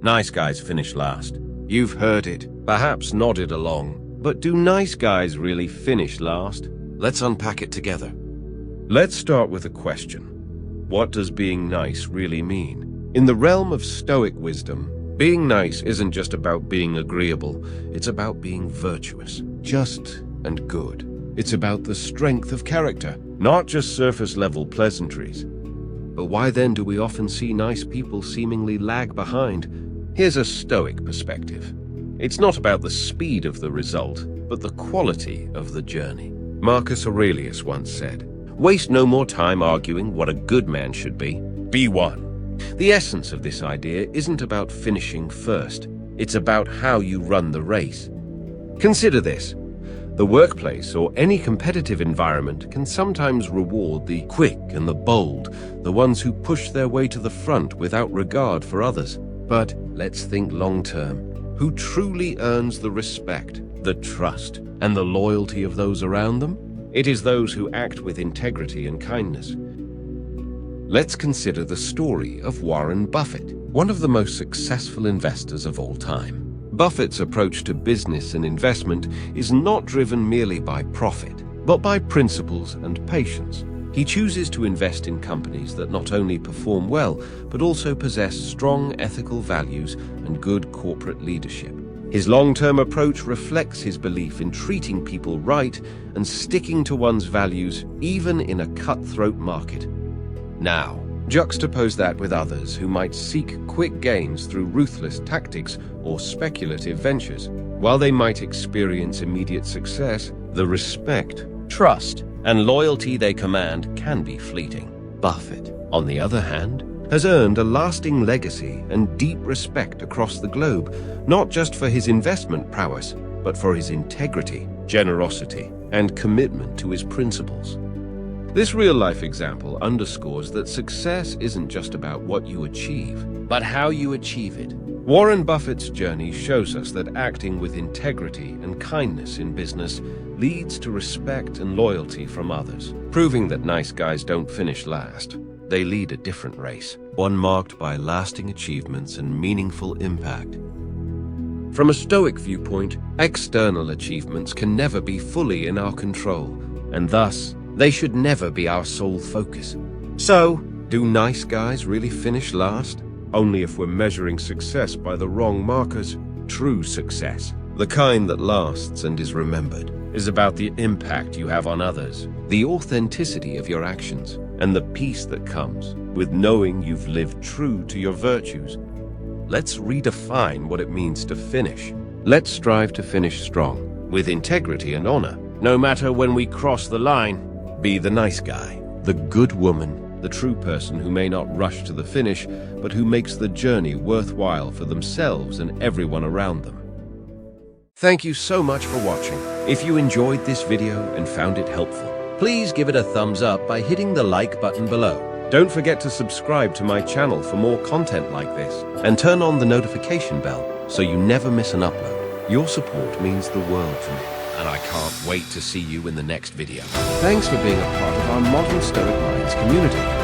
Nice guys finish last. You've heard it, perhaps nodded along. But do nice guys really finish last? Let's unpack it together. Let's start with a question. What does being nice really mean? In the realm of Stoic wisdom, being nice isn't just about being agreeable. It's about being virtuous, just, and good. It's about the strength of character, not just surface-level pleasantries. But why then do we often see nice people seemingly lag behind? Here's a Stoic perspective. It's not about the speed of the result, but the quality of the journey. Marcus Aurelius once said, "Waste no more time arguing what a good man should be one." The essence of this idea isn't about finishing first. It's about how you run the race. Consider this. The workplace or any competitive environment can sometimes reward the quick and the bold, the ones who push their way to the front without regard for others. But let's think long-term. Who truly earns the respect, the trust, and the loyalty of those around them? It is those who act with integrity and kindness. Let's consider the story of Warren Buffett, one of the most successful investors of all time. Buffett's approach to business and investment is not driven merely by profit, but by principles and patience. He chooses to invest in companies that not only perform well, but also possess strong ethical values and good corporate leadership. His long-term approach reflects his belief in treating people right and sticking to one's values, even in a cutthroat market. Now, juxtapose that with others who might seek quick gains through ruthless tactics or speculative ventures. While they might experience immediate success, the respect, trust, and loyalty they command can be fleeting. Buffett, on the other hand, has earned a lasting legacy and deep respect across the globe, not just for his investment prowess, but for his integrity, generosity, and commitment to his principles. This real-life example underscores that success isn't just about what you achieve, but how you achieve it. Warren Buffett's journey shows us that acting with integrity and kindness in business leads to respect and loyalty from others, proving that nice guys don't finish last. They lead a different race, one marked by lasting achievements and meaningful impact. From a Stoic viewpoint, external achievements can never be fully in our control, and thus, they should never be our sole focus. So, do nice guys really finish last? Only if we're measuring success by the wrong markers. True success, the kind that lasts and is remembered, is about the impact you have on others, the authenticity of your actions, and the peace that comes with knowing you've lived true to your virtues. Let's redefine what it means to finish. Let's strive to finish strong, with integrity and honor. No matter when we cross the line, be the nice guy, the good woman, the true person who may not rush to the finish, but who makes the journey worthwhile for themselves and everyone around them. Thank you so much for watching. If you enjoyed this video and found it helpful, please give it a thumbs up by hitting the like button below. Don't forget to subscribe to my channel for more content like this, and turn on the notification bell so you never miss an upload. Your support means the world to me, and I can't wait to see you in the next video. Thanks for being a part of our Modern Stoic Minds community.